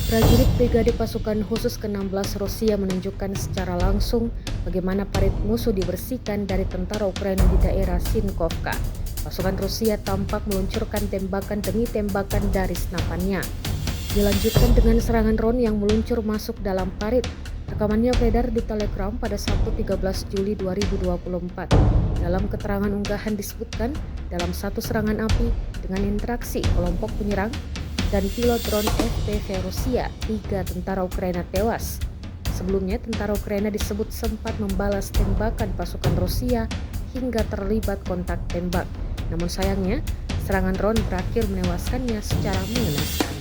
Prajurit Brigade Pasukan Khusus ke-16 Rusia menunjukkan secara langsung bagaimana parit musuh dibersihkan dari tentara Ukraina di daerah Sinkovka. Pasukan Rusia tampak meluncurkan tembakan demi tembakan dari senapannya. Dilanjutkan dengan serangan drone yang meluncur masuk dalam parit. Rekamannya beredar di Telegram pada Sabtu 13 Juli 2024. Dalam keterangan unggahan disebutkan, dalam satu serangan api dengan interaksi kelompok penyerang dan pilot drone FPV Rusia, 3 tentara Ukraina tewas. Sebelumnya, tentara Ukraina disebut sempat membalas tembakan pasukan Rusia hingga terlibat kontak tembak. Namun sayangnya, serangan drone berakhir menewaskannya secara mengenaskan.